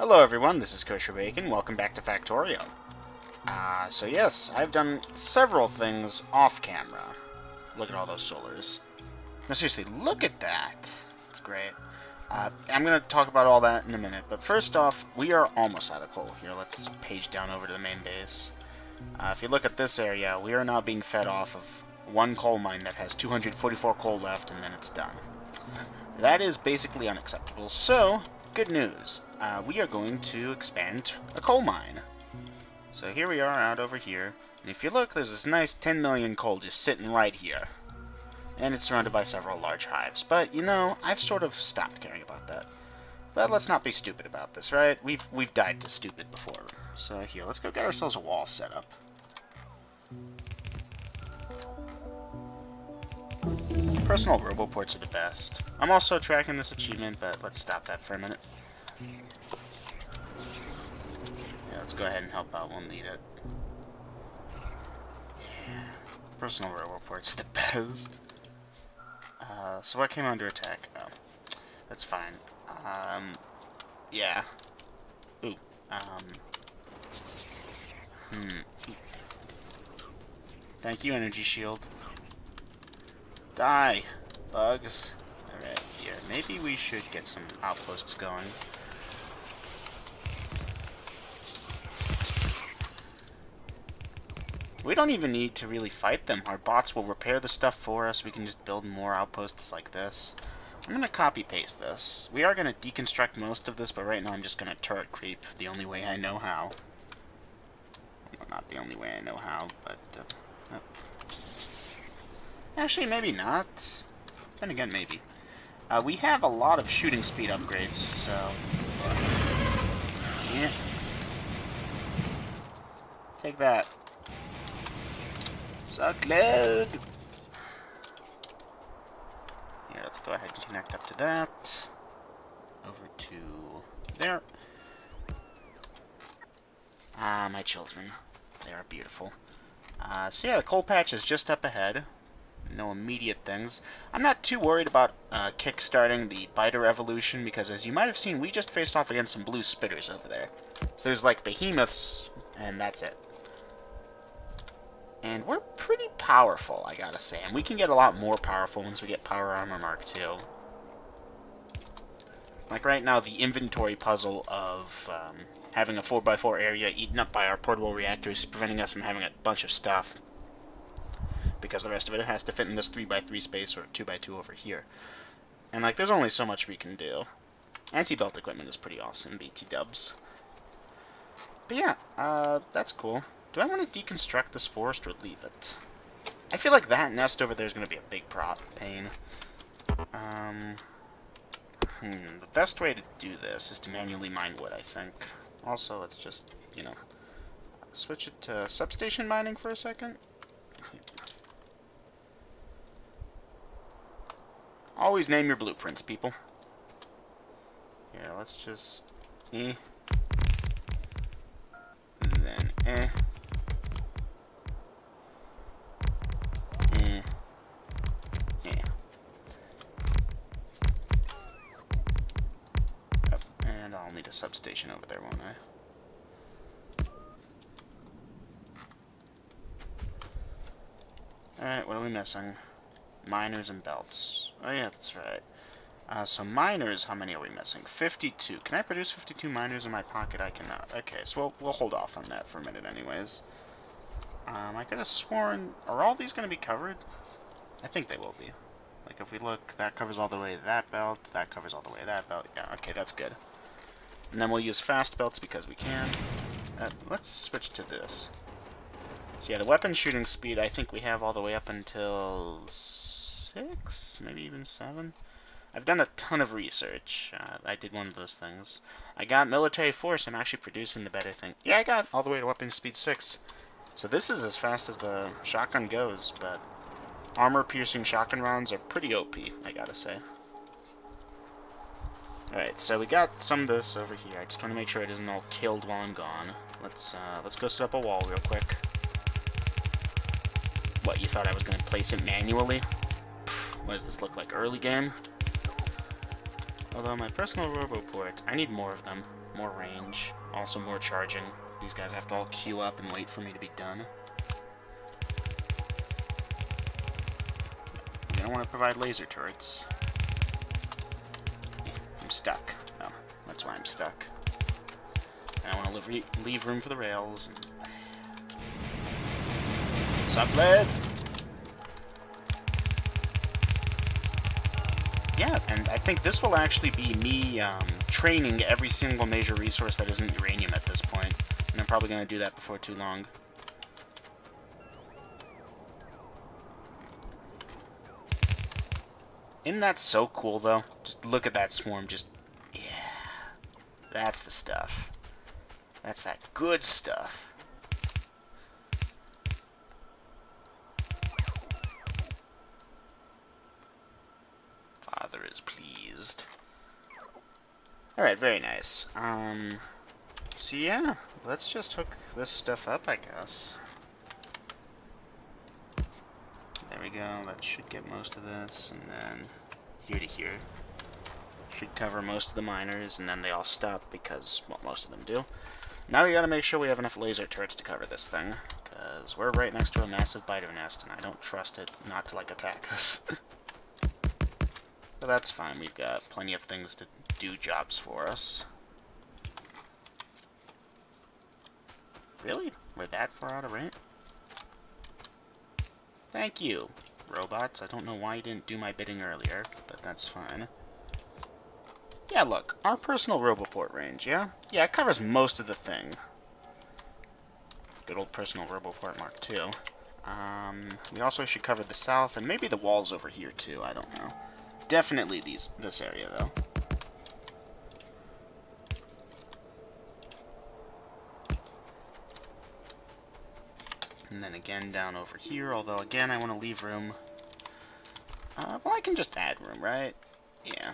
Hello everyone, this is Kosher Bacon. Welcome back to Factorio. So yes, I've done several things off camera. Look at all those solars. No, seriously, look at that. It's great. I'm going to talk about all that in a minute, but first off, we are almost out of coal here. Let's page down over to the main base. If you look at this area, we are now being fed off of one coal mine that has 244 coal left, and then it's done. That is basically unacceptable, so good news. We are going to expand a coal mine. So here we are out over here, and if you look, there's this nice 10 million coal just sitting right here. And it's surrounded by several large hives. But, you know, I've sort of stopped caring about that. But let's not be stupid about this, right? We've died to stupid before. So here, let's go get ourselves a wall set up. Personal roboports are the best. I'm also tracking this achievement, but let's stop that for a minute. Yeah, let's go ahead and help out. We'll need it. Yeah, personal roboports are the best. So what came under attack? Oh, that's fine. Yeah. Ooh. Thank you, energy shield. Die, bugs. Alright, here. Maybe we should get some outposts going. We don't even need to really fight them. Our bots will repair the stuff for us. We can just build more outposts like this. I'm going to copy-paste this. We are going to deconstruct most of this, but right now I'm just going to turret creep the only way I know how. Well, not the only way I know how, but... Actually, maybe not. Then again, maybe. We have a lot of shooting speed upgrades, so... Yeah. Take that. Suck load! Yeah, let's go ahead and connect up to that. Over to there. Ah, my children. They are beautiful. So yeah, the coal patch is just up ahead. No immediate things. I'm not too worried about kickstarting the biter evolution, because as you might have seen, we just faced off against some blue spitters over there. So there's like behemoths, and that's it. And we're pretty powerful, I gotta say. And we can get a lot more powerful once we get Power Armor Mark II. Like right now, the inventory puzzle of having a 4x4 area eaten up by our portable reactors is preventing us from having a bunch of stuff. Because the rest of it has to fit in this 3x3 space or 2x2 over here. And like, there's only so much we can do. Anti-belt equipment is pretty awesome, BT dubs. But yeah, that's cool. Do I want to deconstruct this forest or leave it? I feel like that nest over there is going to be a big pain. The best way to do this is to manually mine wood, I think. Also, let's just, you know, switch it to substation mining for a second. Always name your blueprints, people. Yeah, let's just... And then And I'll need a substation over there, won't I? Alright, what are we missing? Miners and belts. Oh yeah, that's right. So miners, how many are we missing? 52. Can I produce 52 miners in my pocket? I cannot. Okay, so we'll hold off on that for a minute anyways. I could have sworn... Are all these going to be covered? I think they will be. Like, if we look, that covers all the way to that belt, that covers all the way to that belt. Yeah, okay, that's good. And then we'll use fast belts because we can. Let's switch to this. So yeah, the weapon shooting speed, I think we have all the way up until 6, maybe even 7. I've done a ton of research. I did one of those things. I got military force. I'm actually producing the better thing. Yeah, I got all the way to weapon speed 6. So this is as fast as the shotgun goes, but armor-piercing shotgun rounds are pretty OP, I gotta say. Alright, so we got some of this over here. I just want to make sure it isn't all killed while I'm gone. Let's go set up a wall real quick. What, you thought I was going to place it manually? What does this look like, early game? Although my personal roboport, I need more of them. more range, also more charging. These guys have to all queue up and wait for me to be done. I don't want to provide laser turrets. I'm stuck. Oh, that's why I'm stuck. And I want to leave room for the rails. Sup, lad? Yeah, and I think this will actually be me training every single major resource that isn't uranium at this point. And I'm probably going to do that before too long. Isn't that so cool, though? Just look at that swarm. Just, yeah. That's the stuff. That's that good stuff. Father is pleased. Alright, very nice. So yeah, let's just hook this stuff up, I guess. There we go, that should get most of this, and then here to here. Should cover most of the miners, and then they all stop because, well, most of them do. Now we gotta make sure we have enough laser turrets to cover this thing, because we're right next to a massive biter nest, and I don't trust it not to, like, attack us. But that's fine, we've got plenty of things to do jobs for us. Really? We're that far out of range? Thank you, robots. I don't know why you didn't do my bidding earlier, but that's fine. Yeah, look, our personal Roboport range, yeah? Yeah, it covers most of the thing. Good old personal Roboport Mark II. We also should cover the south, and maybe the walls over here, too, I don't know. Definitely this area, though. And then again down over here, although again I want to leave room. Well, I can just add room, right? Yeah.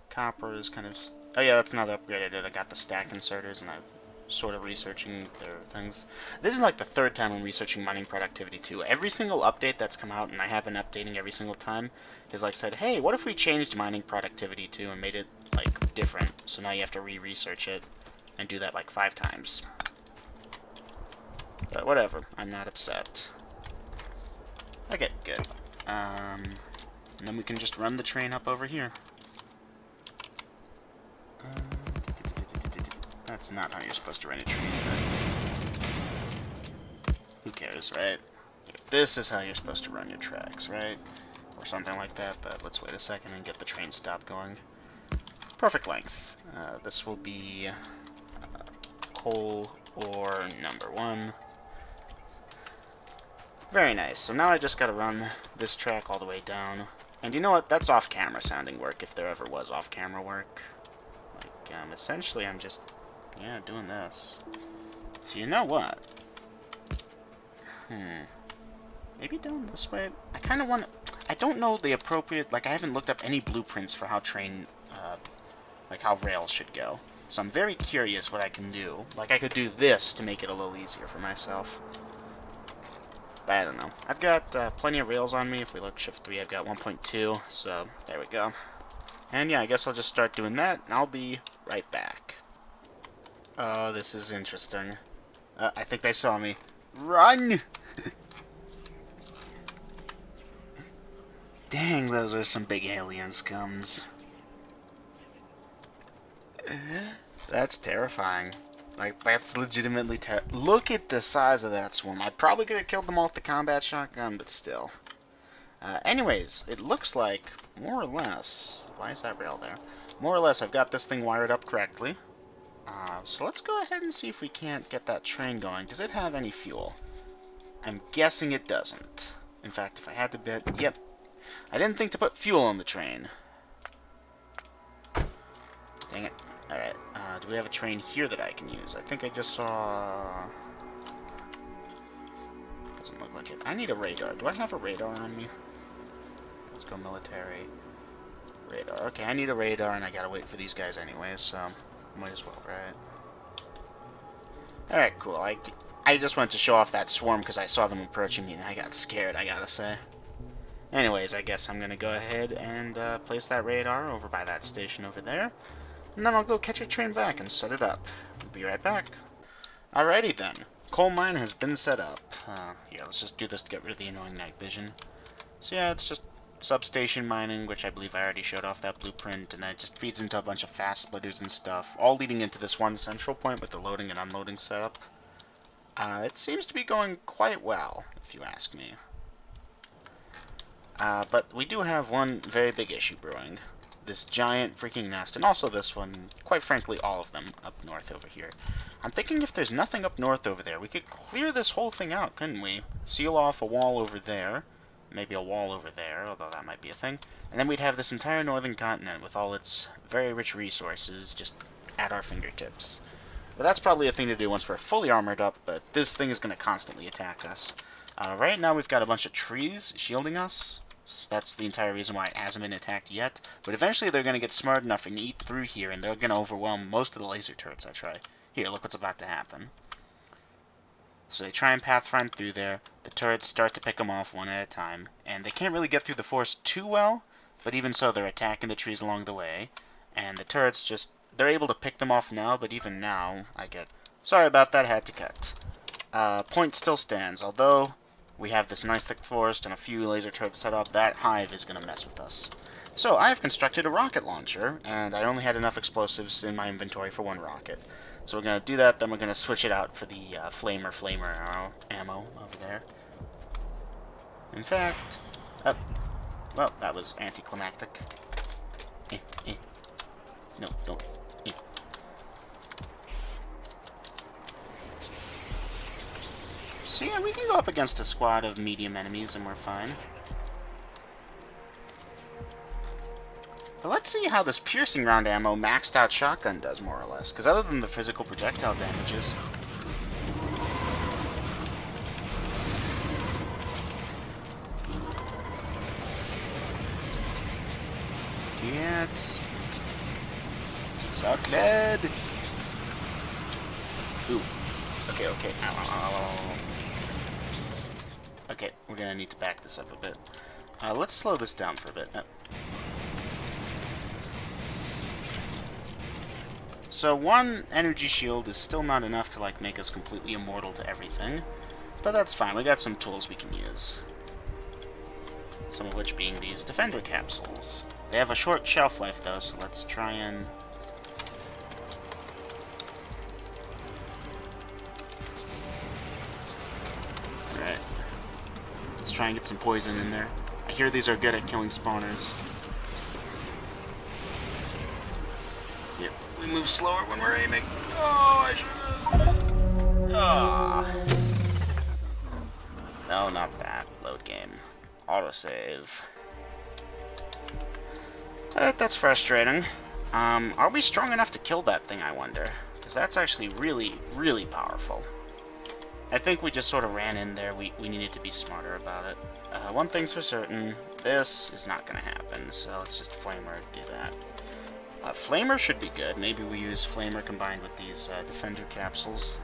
Copper is kind of... Oh yeah, that's another upgrade I did. I got the stack inserters, and I'm sort of researching their things. This is like the third time I'm researching mining productivity too. Every single update that's come out, and I have been updating every single time, is like said, hey, what if we changed mining productivity too and made it like different? So now you have to re-research it and do that like 5 times. But whatever, I'm not upset. Okay, good. And then we can just run the train up over here. That's not how you're supposed to run a train, but who cares, right? This is how you're supposed to run your tracks, right? Or something like that, but let's wait a second and get the train stop going. Perfect length. This will be coal ore number 1. Very nice. So now I just gotta run this track all the way down. And you know what? That's off-camera sounding work, if there ever was off-camera work. Like, essentially I'm just, yeah, doing this. So you know what? Maybe down this way? I kind of want to... I don't know the appropriate... Like, I haven't looked up any blueprints for how train... like, how rails should go. So I'm very curious what I can do. Like, I could do this to make it a little easier for myself. But I don't know. I've got plenty of rails on me. If we look shift 3, I've got 1.2. So, there we go. And yeah, I guess I'll just start doing that, and I'll be right back. Oh, this is interesting. I think they saw me. Run! Dang, those are some big alien scums. That's terrifying. Like, that's legitimately look at the size of that swarm. I probably could have killed them all with the combat shotgun, but still. Anyways, it looks like, more or less... Why is that rail there? More or less, I've got this thing wired up correctly. So let's go ahead and see if we can't get that train going. Does it have any fuel? I'm guessing it doesn't. In fact, if I had to bet... Yep. I didn't think to put fuel on the train. Dang it. Alright, do we have a train here that I can use? I think I just saw... Doesn't look like it. I need a radar. Do I have a radar on me? Let's go military. Radar. Okay, I need a radar, and I gotta wait for these guys anyway, so might as well, right? Alright, cool. I just wanted to show off that swarm because I saw them approaching me, and I got scared, I gotta say. Anyways, I guess I'm gonna go ahead and place that radar over by that station over there. and then I'll go catch a train back and set it up. We'll be right back. Alrighty then. Coal mine has been set up. Yeah, let's just do this to get rid of the annoying night vision. So yeah, it's just substation mining, which I believe I already showed off that blueprint, and then it just feeds into a bunch of fast splitters and stuff, all leading into this one central point with the loading and unloading setup. It seems to be going quite well, if you ask me. But we do have one very big issue brewing. This giant freaking nest, and also this one, quite frankly all of them up north over here. I'm thinking if there's nothing up north over there, we could clear this whole thing out, couldn't we? Seal off a wall over there, maybe a wall over there, although that might be a thing, and then we'd have this entire northern continent with all its very rich resources just at our fingertips. But that's probably a thing to do once we're fully armored up, but this thing is going to constantly attack us. Right now we've got a bunch of trees shielding us. So that's the entire reason why it hasn't been attacked yet. But eventually they're going to get smart enough and eat through here, and they're going to overwhelm most of the laser turrets I try. Here, look what's about to happen. So they try and pathfind through there. The turrets start to pick them off one at a time. And they can't really get through the forest too well, but even so they're attacking the trees along the way. And the turrets just... they're able to pick them off now, but even now I get... sorry about that, had to cut. Point still stands, although... we have this nice thick forest and a few laser turrets set up, that hive is going to mess with us. So I have constructed a rocket launcher, and I only had enough explosives in my inventory for one rocket. So we're going to do that, then we're going to switch it out for the flamer ammo over there. In fact, well, that was anticlimactic. No, don't. So yeah, we can go up against a squad of medium enemies and we're fine. But let's see how this piercing round ammo maxed out shotgun does, more or less. Because other than the physical projectile damages... yeah, it's... suck lead! Ooh. Okay, okay. Ow, ow, ow, ow. Okay, we're gonna need to back this up a bit. Let's slow this down for a bit. So one energy shield is still not enough to like make us completely immortal to everything, but that's fine. We got some tools we can use. Some of which being these defender capsules. They have a short shelf life though, so let's try and... alright. Let's try and get some poison in there. I hear these are good at killing spawners. Yep, we move slower when we're aiming. Oh, I should've... ah. No, not that. Load game. Autosave. Alright, that's frustrating. Are we strong enough to kill that thing, I wonder? Because that's actually really, really powerful. I think we just sort of ran in there. We needed to be smarter about it. One thing's for certain, this is not going to happen, so let's just Flamer do that. Flamer should be good. Maybe we use Flamer combined with these Defender capsules.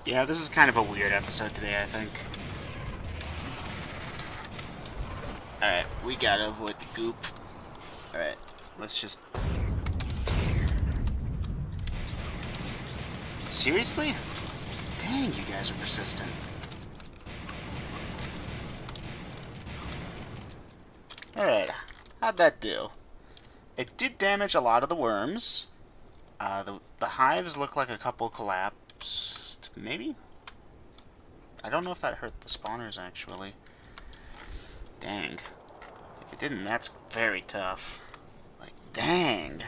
Yeah, this is kind of a weird episode today, I think. Alright, we gotta avoid the goop. Alright, let's just... seriously? Dang, you guys are persistent. Alright, how'd that do? It did damage a lot of the worms. The hives look like a couple collapsed. Maybe? I don't know if that hurt the spawners, actually. Dang. If it didn't, that's very tough. Like, Dang.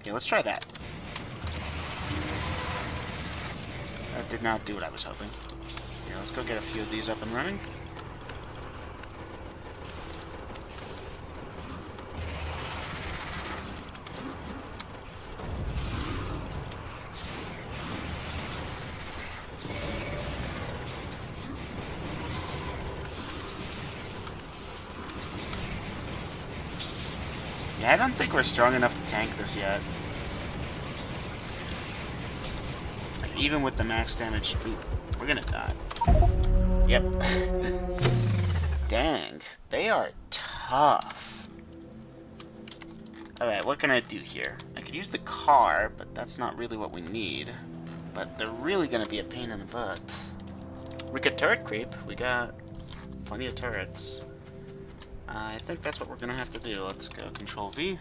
Okay, let's try that. That did not do what I was hoping. Yeah, let's go get a few of these up and running. Yeah, I don't think we're strong enough to tank this yet. Even with the max damage, ooh, we're gonna die. Yep. Dang, they are tough. Alright, what can I do here? I could use the car, but that's not really what we need. But they're really gonna be a pain in the butt. We could turret creep. We got plenty of turrets. I think that's what we're gonna have to do. Let's go Control V.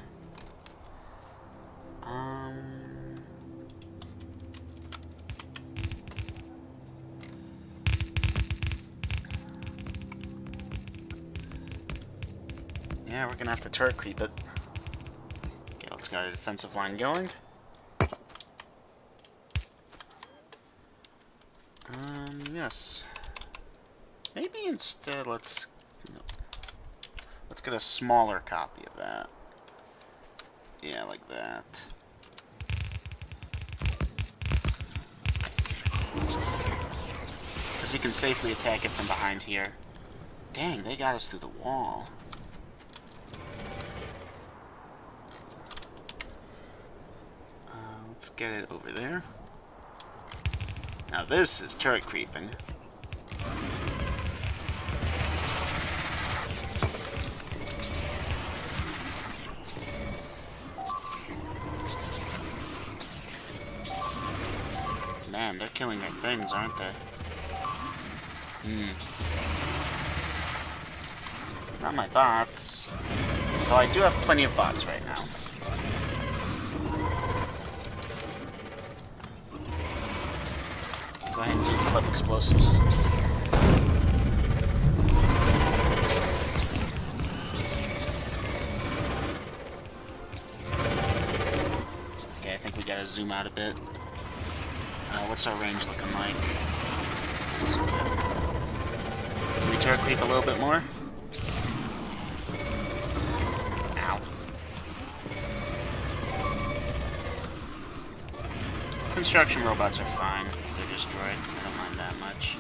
Yeah, we're gonna have to turret creep it. Okay, let's get a defensive line going. Yes. Maybe instead let's get a smaller copy of that. Yeah, like that. Because we can safely attack it from behind here. Dang, they got us through the wall. Let's get it over there. Now this is turret creeping. Man, they're killing our things, aren't they? Not my bots. Though I do have plenty of bots right now. Go ahead and do cliff explosives. Okay, I think we gotta zoom out a bit. What's our range looking like? Can we turret creep a little bit more? Ow. Construction robots are fine if they're destroyed. I don't mind that much.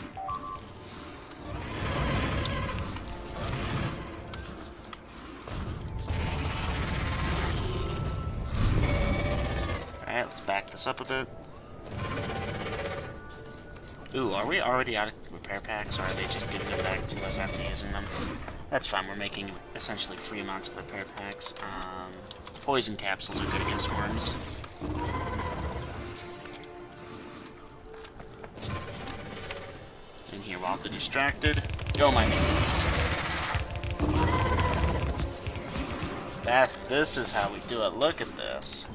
Alright, let's back this up a bit. Ooh, are we already out of repair packs, or are they just giving them back to us after using them? That's fine, we're making essentially free amounts of repair packs. Poison capsules are good against worms. In here while they're distracted. Go, my minions. This is how we do it. Look at this.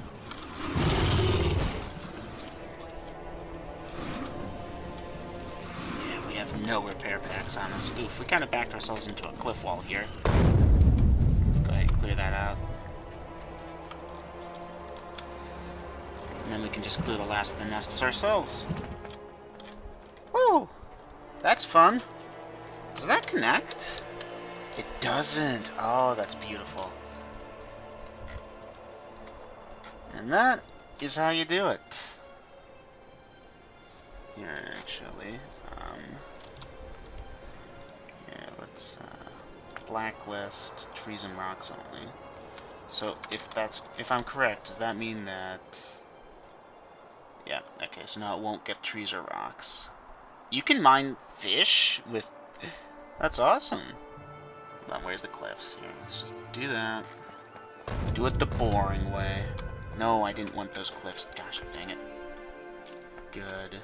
No repair packs on us. Oof, we kind of backed ourselves into a cliff wall here. Let's go ahead and clear that out. And then we can just clear the last of the nests ourselves. Woo! That's fun. Does that connect? It doesn't. Oh, that's beautiful. And that is how you do it. Here, actually. Let's blacklist trees and rocks only. So if I'm correct, does that mean that? Yeah. Okay. So now it won't get trees or rocks. You can mine fish with. That's awesome. Hold on, where's the cliffs? Here, let's just do that. Do it the boring way. No, I didn't want those cliffs. Gosh, dang it. Good.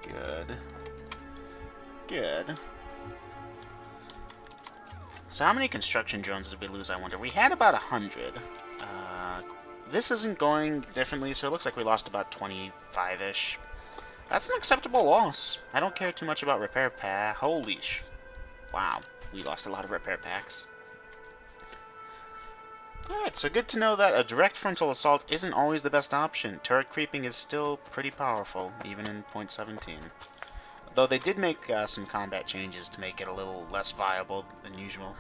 Good. Good. So how many construction drones did we lose, I wonder? We had about 100. This isn't going differently, so it looks like we lost about 25-ish. That's an acceptable loss. I don't care too much about repair pack. Holy sh... Wow, we lost a lot of repair packs. Alright, so good to know that a direct frontal assault isn't always the best option. Turret creeping is still pretty powerful, even in .17. Though they did make some combat changes to make it a little less viable than usual.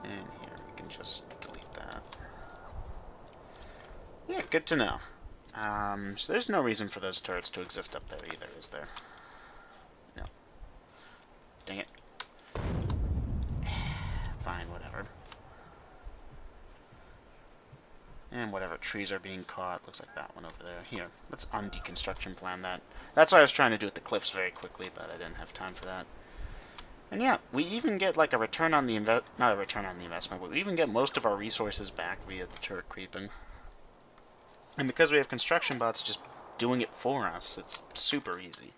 And here, we can just delete that. Yeah, good to know. So there's no reason for those turrets to exist up there either, is there? No. Dang it. Fine, whatever. And whatever trees are being caught. Looks like that one over there. Here, let's undeconstruction plan that. That's what I was trying to do with the cliffs very quickly, but I didn't have time for that. And yeah, we even get like a return on the not a return on the investment, but we even get most of our resources back via the turret creeping. And because we have construction bots just doing it for us, it's super easy.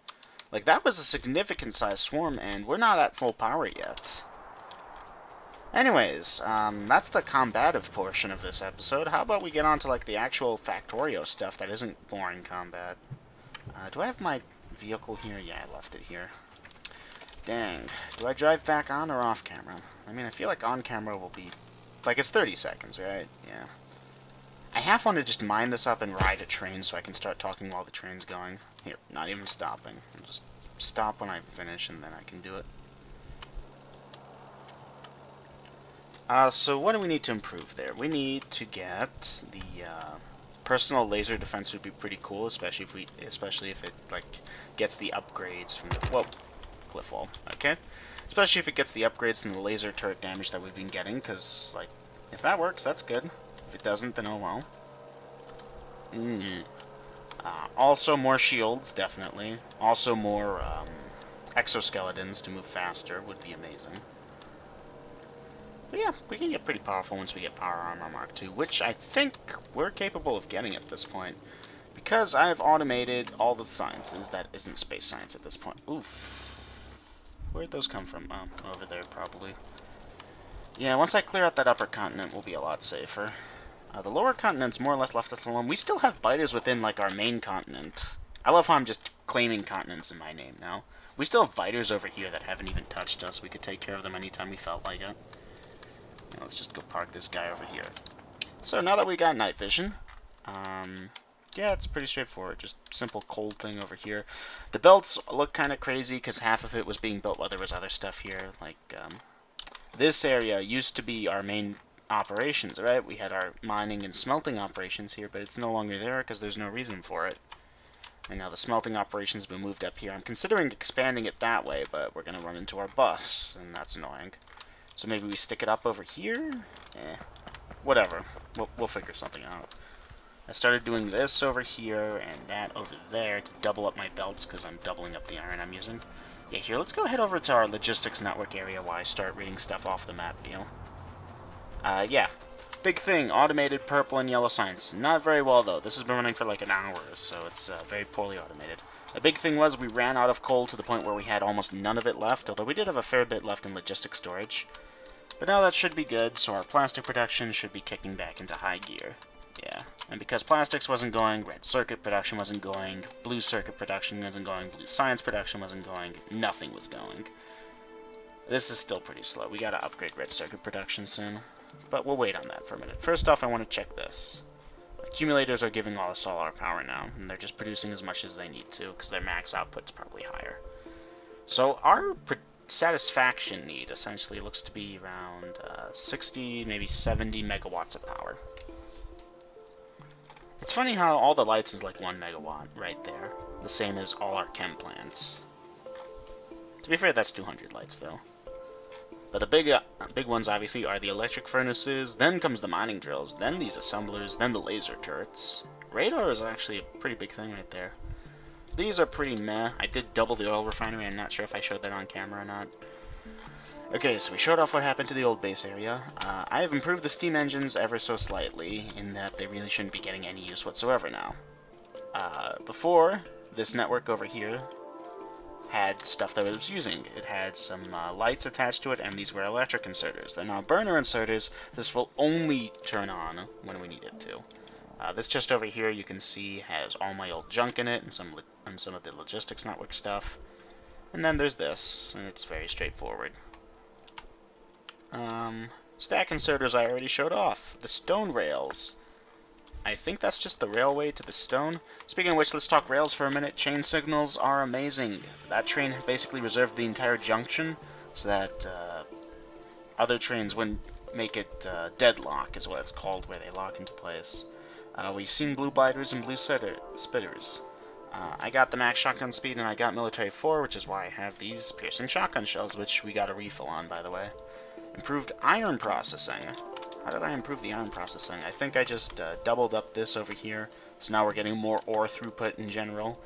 Like, that was a significant size swarm, and we're not at full power yet. Anyways, that's the combative portion of this episode. How about we get on to, like, the actual Factorio stuff that isn't boring combat? Do I have my vehicle here? Yeah, I left it here. Dang. Do I drive back on or off camera? I mean, I feel like on camera will be... Like, it's 30 seconds, right? Yeah. I half want to just mine this up and ride a train so I can start talking while the train's going. Here, not even stopping. I'll just stop when I finish and then I can do it. So what do we need to improve there? We need to get the personal laser defense would be pretty cool, especially if it like gets the upgrades from the cliff wall. Okay, especially if it gets the upgrades from the laser turret damage that we've been getting, because like if that works, that's good. If it doesn't, then oh well. Also more shields, definitely. Also more exoskeletons to move faster would be amazing. But yeah, we can get pretty powerful once we get Power Armor Mark II, which I think we're capable of getting at this point. Because I have automated all the sciences that isn't space science at this point. Oof. Where'd those come from? Oh, over there, probably. Yeah, once I clear out that upper continent, we'll be a lot safer. The lower continent's more or less left us alone. We still have biters within, like, our main continent. I love how I'm just claiming continents in my name now. We still have biters over here that haven't even touched us. We could take care of them anytime we felt like it. Now, let's just go park this guy over here. So, now that we got night vision, yeah, it's pretty straightforward. Just simple cold thing over here. The belts look kind of crazy because half of it was being built while there was other stuff here. Like, this area used to be our main operations, right? We had our mining and smelting operations here, but it's no longer there because there's no reason for it. And now the smelting operations have been moved up here. I'm considering expanding it that way, but we're going to run into our bus, and that's annoying. So maybe we stick it up over here? Whatever. We'll figure something out. I started doing this over here and that over there to double up my belts because I'm doubling up the iron I'm using. Yeah, here, let's go head over to our logistics network area while I start reading stuff off the map deal. Yeah. Big thing, automated purple and yellow science. Not very well, though. This has been running for like an hour, so it's very poorly automated. The big thing was we ran out of coal to the point where we had almost none of it left, although we did have a fair bit left in logistics storage. But now that should be good, so our plastic production should be kicking back into high gear. Yeah, and because plastics wasn't going, red circuit production wasn't going, blue circuit production wasn't going, blue science production wasn't going, nothing was going. This is still pretty slow. We gotta upgrade red circuit production soon. But we'll wait on that for a minute. First off, I want to check this. Accumulators are giving us all our power now, and they're just producing as much as they need to, because their max output's probably higher. So our satisfaction need essentially looks to be around 60, maybe 70 megawatts of power. It's funny how all the lights is like 1 megawatt right there. The same as all our chem plants. To be fair, that's 200 lights though. But the big ones obviously are the electric furnaces, then comes the mining drills, then these assemblers, then the laser turrets. Radar is actually a pretty big thing right there. These are pretty meh. I did double the oil refinery. I'm not sure if I showed that on camera or not. Okay, so we showed off what happened to the old base area. I have improved the steam engines ever so slightly, in that they really shouldn't be getting any use whatsoever now. Before, this network over here had stuff that it was using. It had some lights attached to it, and these were electric inserters. They're now burner inserters. This will only turn on when we need it to. This chest over here, you can see, has all my old junk in it, and some of the logistics network stuff. And then there's this, and it's very straightforward. Stack inserters I already showed off. The stone rails. I think that's just the railway to the stone. Speaking of which, let's talk rails for a minute. Chain signals are amazing. That train basically reserved the entire junction so that other trains wouldn't make it deadlock, is what it's called, where they lock into place. We've seen blue biters and blue spitters. I got the max shotgun speed and I got military 4, which is why I have these piercing shotgun shells, which we got a refill on, by the way. Improved iron processing. How did I improve the iron processing? I think I just doubled up this over here, so now we're getting more ore throughput in general.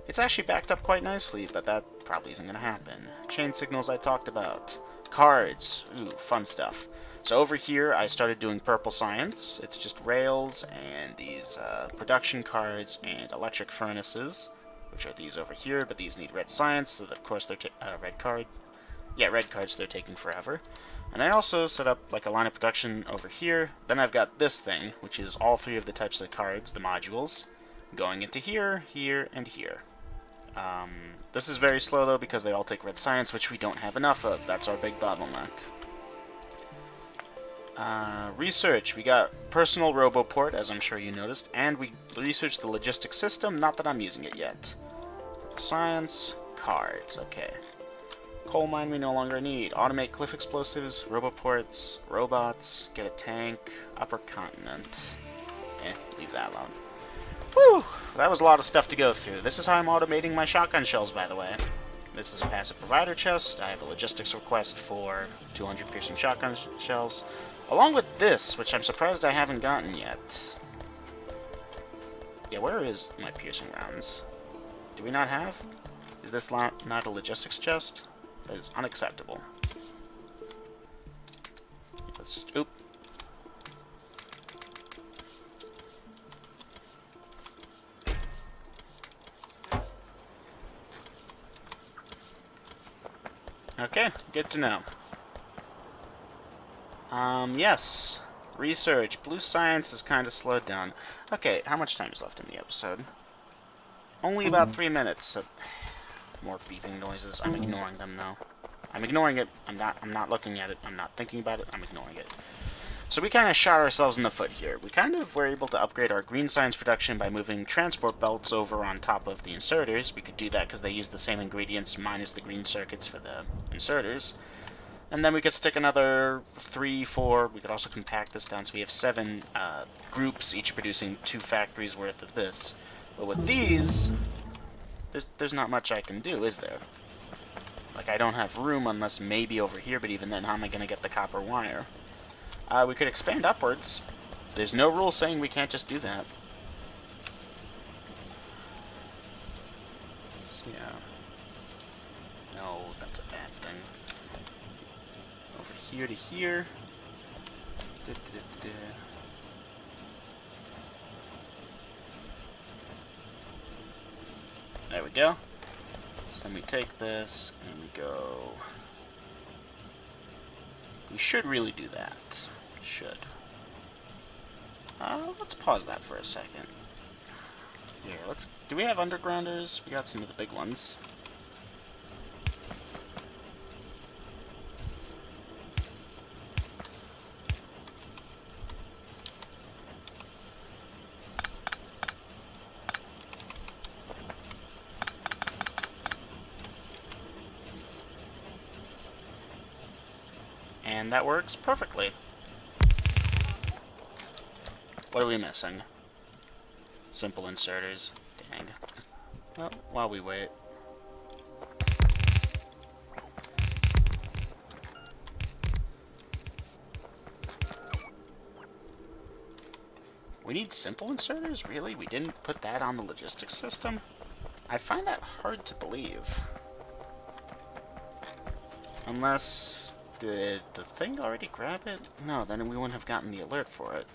It's actually backed up quite nicely, but that probably isn't going to happen. Chain signals I talked about. Cards. Ooh, fun stuff. So over here, I started doing purple science. It's just rails and these production cards and electric furnaces, which are these over here, but these need red science, so that, of course they're red card. Yeah, red cards, they're taking forever. And I also set up like a line of production over here. Then I've got this thing, which is all 3 of the types of cards, the modules, going into here, here, and here. This is very slow though because they all take red science, which we don't have enough of. That's our big bottleneck. Research. We got personal roboport, as I'm sure you noticed, and we researched the logistics system, not that I'm using it yet. Science, cards, okay. Coal mine we no longer need. Automate cliff explosives, roboports, robots, get a tank, upper continent. Leave that alone. Whew! That was a lot of stuff to go through. This is how I'm automating my shotgun shells, by the way. This is a passive provider chest. I have a logistics request for 200 piercing shotgun shells. Along with this, which I'm surprised I haven't gotten yet. Yeah, where is my piercing rounds? Do we not have? Is this not a logistics chest? That is unacceptable. Let's just... Oop. Okay, good to know. Yes. Research. Blue science is kind of slowed down. Okay, how much time is left in the episode? Only about 3 minutes, so... More beeping noises. I'm ignoring them though. I'm ignoring it. I'm not looking at it. I'm not thinking about it. I'm ignoring it. So we kind of shot ourselves in the foot here. We kind of were able to upgrade our green science production by moving transport belts over on top of the inserters. We could do that because they use the same ingredients minus the green circuits for the inserters. And then we could stick another 3, 4. We could also compact this down so we have 7 groups, each producing 2 factories worth of this. But with these... There's not much I can do, is there? Like, I don't have room unless maybe over here, but even then, how am I going to get the copper wire? We could expand upwards. There's no rule saying we can't just do that. So, yeah. No, that's a bad thing. Over here to here. There we go. So then we take this and we go. We should really do that. Should. Let's pause that for a second. Here, let's. Do we have undergrounders? We got some of the big ones. And that works perfectly. What are we missing? Simple inserters. Dang. Well, while we wait. We need simple inserters? Really? We didn't put that on the logistics system? I find that hard to believe. Unless... Did the thing already grab it? No, then we wouldn't have gotten the alert for it.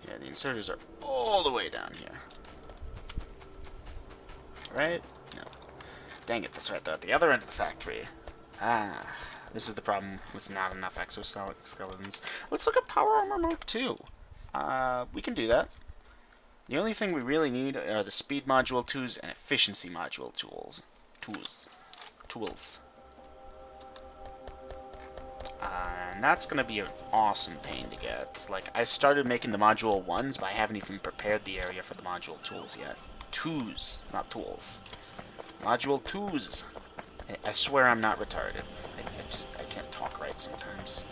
Yeah, the inserters are all the way down here. Right? No. Dang it, that's right there at the other end of the factory. Ah, this is the problem with not enough exoskeletons. Let's look at Power Armor Mark 2. We can do that. The only thing we really need are the Speed Module 2s and Efficiency Module tools. Tools. And that's going to be an awesome pain to get. Like, I started making the module 1s, but I haven't even prepared the area for the module 2s yet. 2s, not tools. Module 2s. I swear I'm not retarded. I can't talk right sometimes.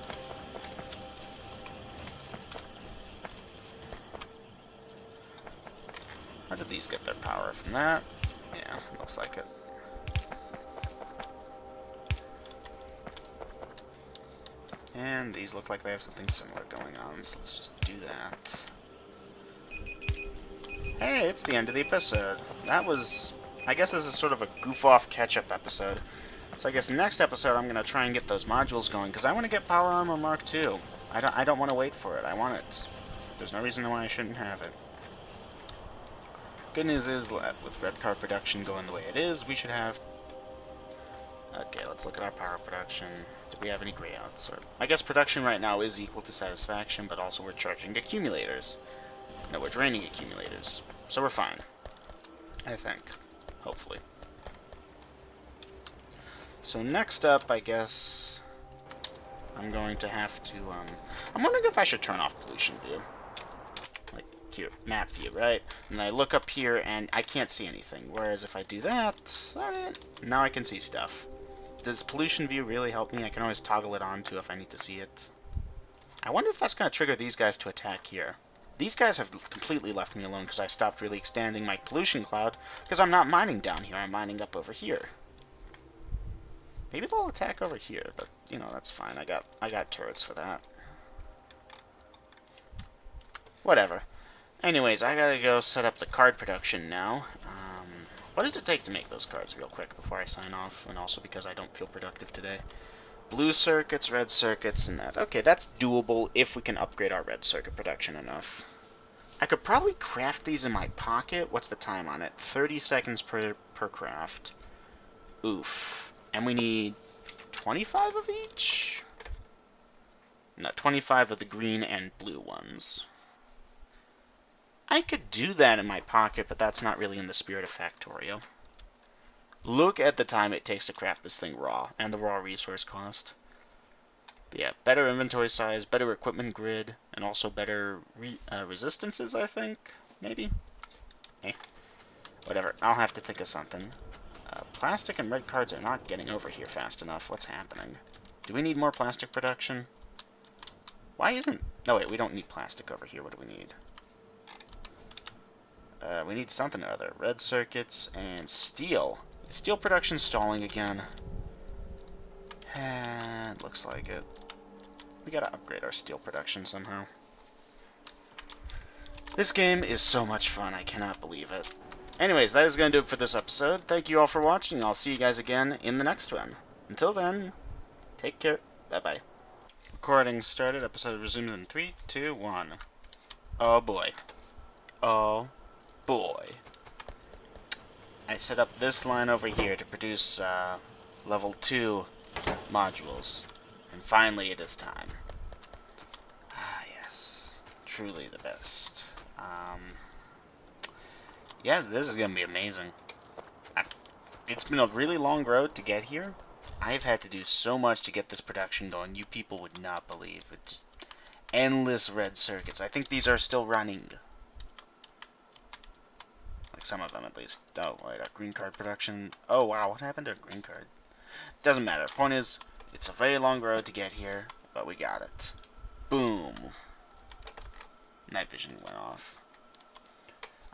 How did these get their power from that? Yeah, looks like it. And these look like they have something similar going on, so let's just do that. Hey, it's the end of the episode. That was... I guess this is sort of a goof-off catch-up episode. So I guess next episode I'm going to try and get those modules going, because I want to get Power Armor Mark II. I don't want to wait for it. I want it. There's no reason why I shouldn't have it. Good news is, with red card production going the way it is, we should have... Okay, let's look at our power production. Do we have any grayouts? Or I guess production right now is equal to satisfaction, but also we're charging accumulators. No, we're draining accumulators. So we're fine. I think. Hopefully. So next up, I guess... I'm going to have to, I'm wondering if I should turn off pollution view. Like, here, map view, right? And I look up here and I can't see anything. Whereas if I do that, now I can see stuff. Does pollution view really help me? I can always toggle it on too if I need to see it. I wonder if that's going to trigger these guys to attack here. These guys have completely left me alone because I stopped really extending my pollution cloud because I'm not mining down here, I'm mining up over here. Maybe they'll attack over here, but you know, that's fine. I got turrets for that. Whatever. Anyways, I gotta go set up the card production now. What does it take to make those cards real quick before I sign off? And also because I don't feel productive today. Blue circuits, red circuits, and that. Okay, that's doable if we can upgrade our red circuit production enough. I could probably craft these in my pocket. What's the time on it? 30 seconds per craft. Oof. And we need 25 of each? No, 25 of the green and blue ones. I could do that in my pocket, but that's not really in the spirit of Factorio. Look at the time it takes to craft this thing raw, and the raw resource cost. But yeah, better inventory size, better equipment grid, and also better resistances, I think? Maybe? Eh. Whatever, I'll have to think of something. Plastic and red cards are not getting over here fast enough. What's happening? Do we need more plastic production? Why isn't... No, wait, we don't need plastic over here. What do we need? We need something or other. Red circuits and steel. Steel production stalling again. It looks like it. We gotta upgrade our steel production somehow. This game is so much fun. I cannot believe it. Anyways, that is going to do it for this episode. Thank you all for watching. I'll see you guys again in the next one. Until then, take care. Bye-bye. Recording started. Episode resumes in 3, 2, 1. Oh boy. Oh boy. I set up this line over here to produce level 2 modules. And finally it is time. Ah, yes. Truly the best. Yeah, this is going to be amazing. It's been a really long road to get here. I've had to do so much to get this production going. You people would not believe. It's just endless red circuits. I think these are still running. Like some of them, at least. Oh, wait, a green card production. Oh, wow, what happened to a green card? Doesn't matter. Point is, it's a very long road to get here, but we got it. Boom. Night vision went off.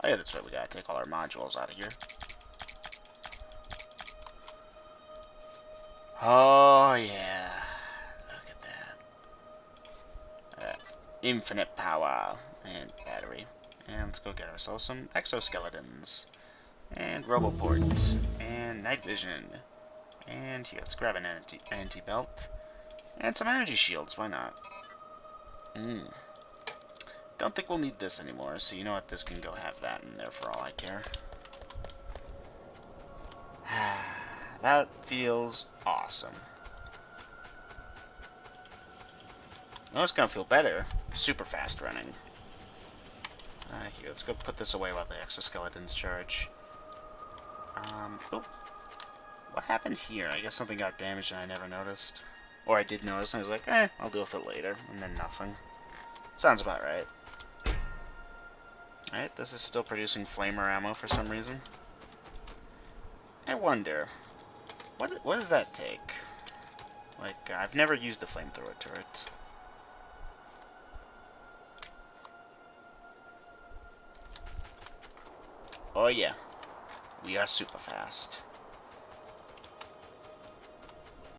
Oh yeah, that's right, we gotta take all our modules out of here. Oh yeah, look at that. Infinite power and battery. And let's go get ourselves some exoskeletons. And Roboport. And night vision. And here, let's grab an anti-belt. And some energy shields, why not? Don't think we'll need this anymore, so you know what, this can go have that in there for all I care. That feels awesome. You know what's gonna feel better? Super fast running. Here, let's go put this away while the exoskeletons charge. Oh. What happened here? I guess something got damaged and I never noticed. Or I did notice, and I was like, eh, I'll deal with it later. And then nothing. Sounds about right. Alright, this is still producing flamer ammo for some reason. I wonder, what does that take? Like, I've never used the flamethrower turret. Oh yeah, we are super fast.